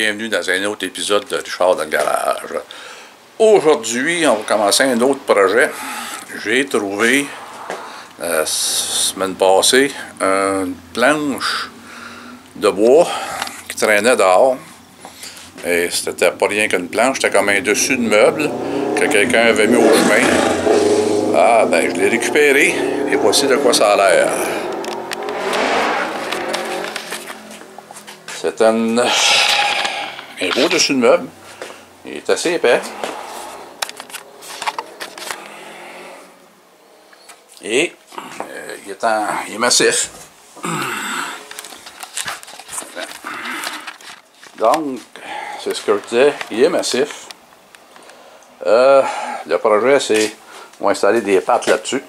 bienvenue dans un autre épisode de Richard dans le garage. Aujourd'hui, on va commencer un autre projet. J'ai trouvé, la semaine passée, une planche de bois qui traînait dehors. Et c'était pas rien qu'une planche, c'était comme un dessus de meuble que quelqu'un avait mis au chemin. Ah, ben, je l'ai récupéré et voici de quoi ça a l'air. C'est un beau dessus de meuble. Il est assez épais. Et il est massif. Donc, c'est ce que je disais, il est massif. Le projet, c'est on va installer des pattes là-dessus.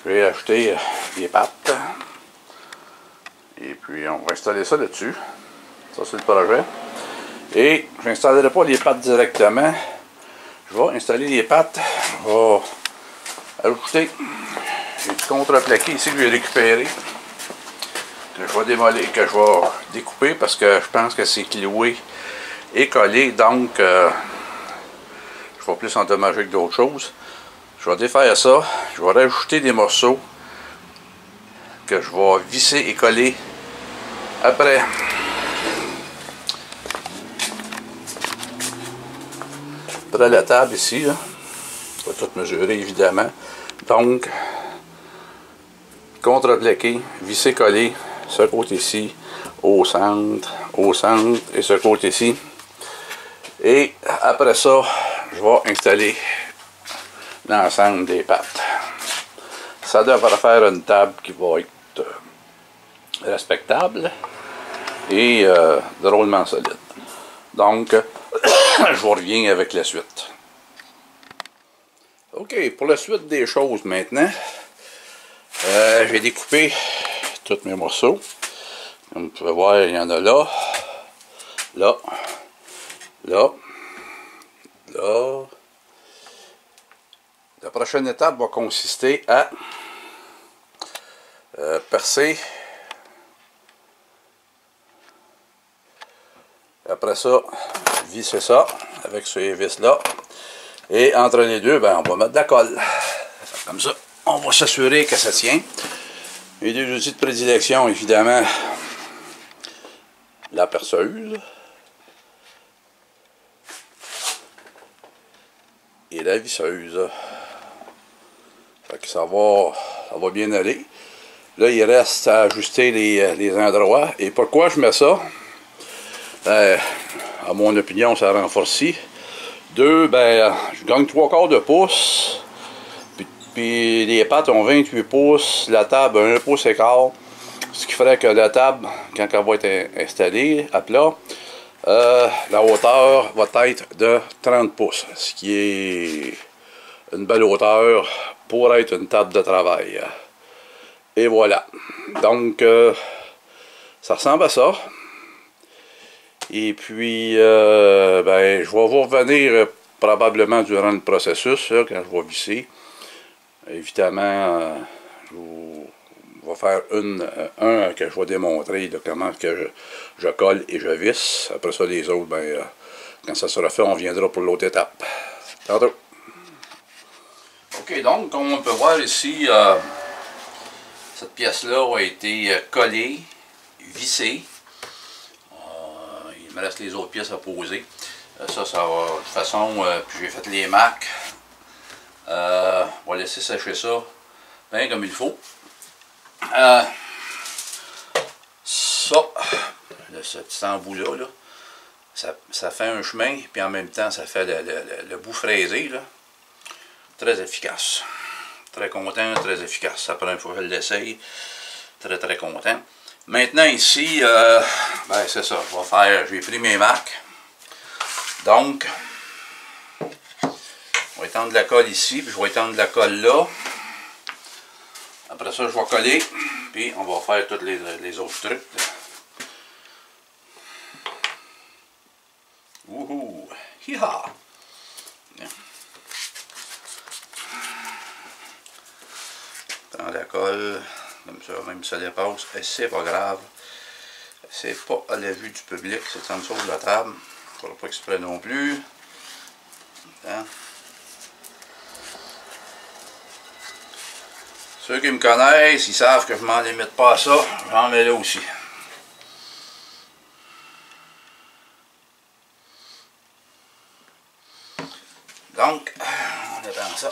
J'ai acheté des pattes. Et puis, on va installer ça là-dessus. Ça, c'est le projet. Et je n'installerai pas les pattes directement. Je vais installer les pattes. Je vais ajouter du contreplaqué ici que j'ai récupéré. Que je vais démolir, que je vais découper parce que je pense que c'est cloué et collé. Donc, je vais plus endommager que d'autres choses. Je vais défaire ça. Je vais rajouter des morceaux que je vais visser et coller après. Après la table ici, là, je vais tout mesurer évidemment. Donc, contreplaqué, visser collé, ce côté-ci, au centre et ce côté-ci. Et après ça, je vais installer l'ensemble des pattes. Ça devrait faire une table qui va être respectable et drôlement solide. Donc, je vous reviens avec la suite. Ok, pour la suite des choses maintenant, j'ai découpé tous mes morceaux. Comme vous pouvez voir, il y en a là, là, là, là. La prochaine étape va consister à percer. Après ça, visser ça avec ces vis-là. Et entre les deux, ben, on va mettre de la colle. Comme ça, on va s'assurer que ça tient. Et deux outils de prédilection, évidemment, la perceuse et la visseuse. Fait que ça va bien aller. Là, il reste à ajuster les endroits. Et pourquoi je mets ça? À mon opinion, ça renforce. Deux, ben, je gagne 3/4 de pouce. Puis les pattes ont 28 pouces, la table a 1 pouce et quart. Ce qui ferait que la table, quand elle va être installée à plat, la hauteur va être de 30 pouces. Ce qui est une belle hauteur pour être une table de travail. Et voilà. Donc, ça ressemble à ça. Et puis, ben, je vais vous revenir probablement durant le processus, là, quand je vais visser. Évidemment, je vais faire un que je vais démontrer de comment que je colle et je visse. Après ça, les autres, ben, quand ça sera fait, on viendra pour l'autre étape. Tantôt. Ok, donc, comme on peut voir ici, cette pièce-là a été collée, vissée. Il me reste les autres pièces à poser. Ça va, de toute façon, puis j'ai fait les marques. On va laisser sécher ça bien comme il faut. Ça, ce petit embout-là, là, ça fait un chemin, puis en même temps, ça fait le bout fraisé. Là. Très efficace. Très content, très efficace. Ça prend une fois que je l'essaye. Très, très content. Maintenant, ici, ben, c'est ça. Je vais faire, j'ai pris mes marques. Donc, je vais étendre la colle ici, puis je vais étendre la colle là. Après ça, je vais coller, puis on va faire tous les autres trucs. Wouhou! Hi-ha! Étendre la colle, comme ça, même si ça dépasse, c'est pas grave. c'est pas à la vue du public, c'est en dessous de la table. Je ne ferai pas exprès non plus. Hein? Ceux qui me connaissent, ils savent que je m'en limite pas à ça. J'en mets là aussi. Donc, on est dans ça.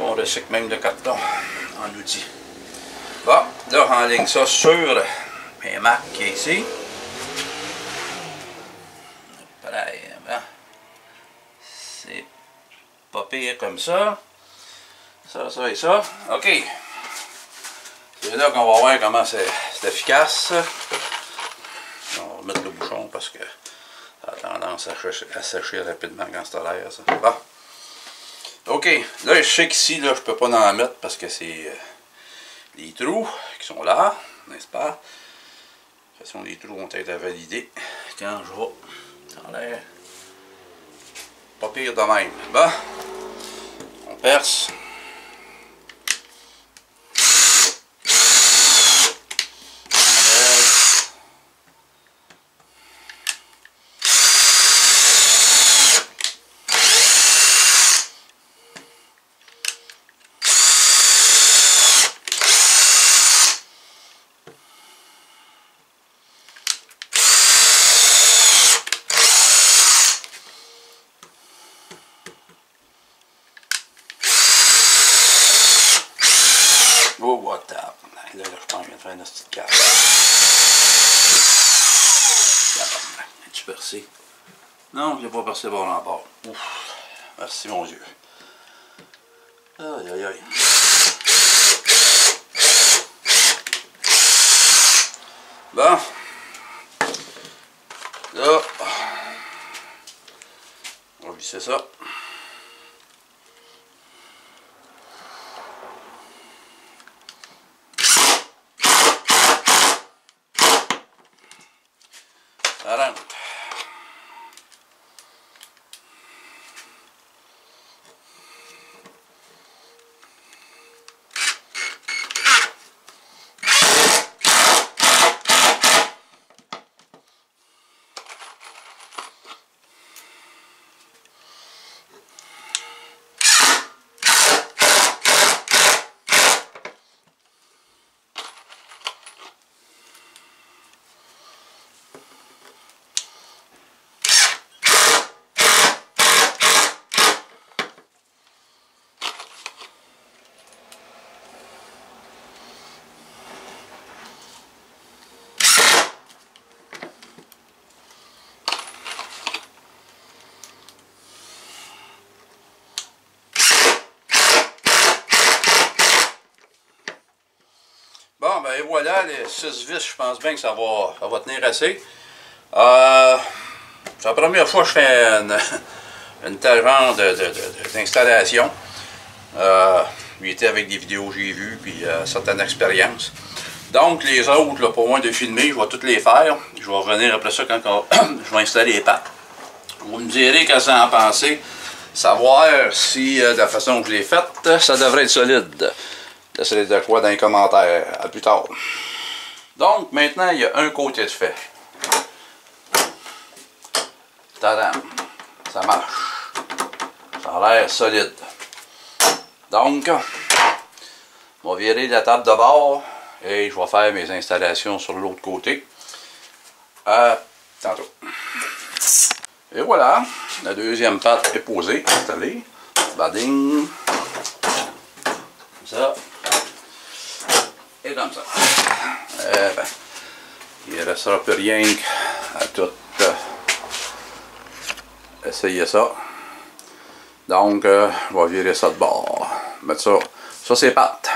On recycle même de carton en outil. Bon, là, j'enligne ça sur mes Mac qui est ici. C'est pas pire comme ça. Ça, ça et ça. OK. C'est là qu'on va voir comment c'est efficace. On va mettre le bouchon parce que ça a tendance à sécher rapidement quand c'est à l'air. Bon. OK, là je sais qu'ici, je ne peux pas en mettre parce que c'est les trous qui sont là, n'est-ce pas? De toute façon, les trous vont être à valider quand je vais. Ça a l'air pas pire de même. Bon, on perce. Oh, what the... Là, je pense que je viens de faire une petite carte. As-tu percé? Non, je n'ai pas percé bord en bord. Ouf. Merci, mon Dieu. Aïe, aïe, aïe. Bon. Là, on va visser ça. Ça rentre. Bon, ben et voilà, les 6 vis, je pense bien que ça va tenir assez. C'est la première fois que je fais une telle genre d'installation. Il était avec des vidéos que j'ai vues, puis certaines expériences. Donc, les autres, là, pour moi de filmer, je vais toutes les faire. Je vais revenir après ça quand je vais installer les pattes. Vous me direz qu'est-ce que vous en pensez. Savoir si, de la façon que je l'ai faite, ça devrait être solide. Laissez de quoi dans les commentaires. À plus tard. Donc, maintenant, il y a un côté de fait. Tadam! Ça marche. Ça a l'air solide. Donc, on va virer la table de bord et je vais faire mes installations sur l'autre côté. Tantôt. Et voilà, la deuxième patte est posée, installée. Bading. Comme ça. Et comme ça. Eh ben, il ne restera plus rien à tout essayer ça. Donc, je vais virer ça de bord. Mettre ça sur ses pattes.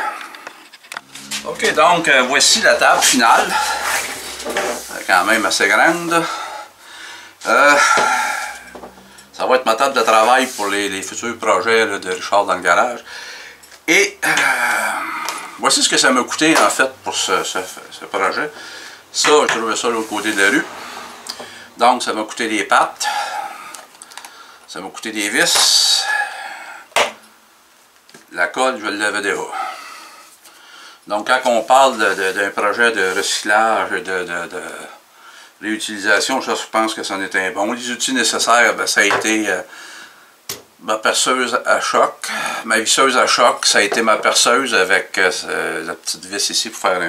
Ok, donc voici la table finale. quand même assez grande. Ça va être ma table de travail pour les futurs projets là, de Richard dans le garage. Et voici ce que ça m'a coûté en fait pour ce projet. Ça, je trouvais ça de l'autre côté de la rue. Donc, ça m'a coûté des pattes. Ça m'a coûté des vis. La colle, je l'avais déjà. Donc, quand on parle d'un projet de recyclage et de réutilisation, je pense que c'en est un bon. Les outils nécessaires, ben, ça a été ma perceuse à choc. Ma visseuse à choc, ça a été ma perceuse avec la petite vis ici pour faire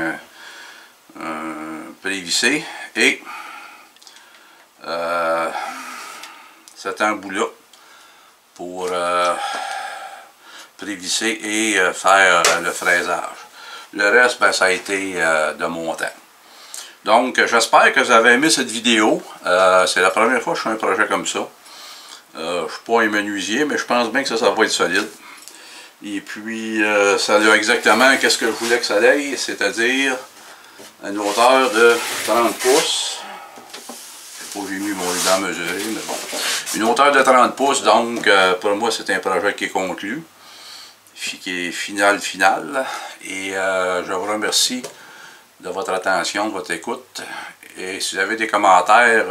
un prévissé. Et cet embout-là pour prévisser et faire le fraisage. Le reste, ben, ça a été de montant. Donc, j'espère que vous avez aimé cette vidéo. C'est la première fois que je fais un projet comme ça. Je ne suis pas un menuisier, mais je pense bien que ça va être solide. Et puis, ça a exactement qu'est-ce que je voulais que ça aille, c'est-à-dire une hauteur de 30 pouces. Je sais pas où j'ai mis mon ruban mesuré, mais bon. Une hauteur de 30 pouces, donc pour moi, c'est un projet qui est conclu, qui est final. Et je vous remercie de votre attention, de votre écoute. Et si vous avez des commentaires,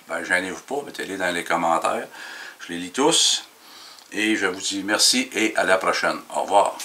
ben, gênez-vous pas, mettez-les dans les commentaires. Je les lis tous. Et je vous dis merci et à la prochaine. Au revoir.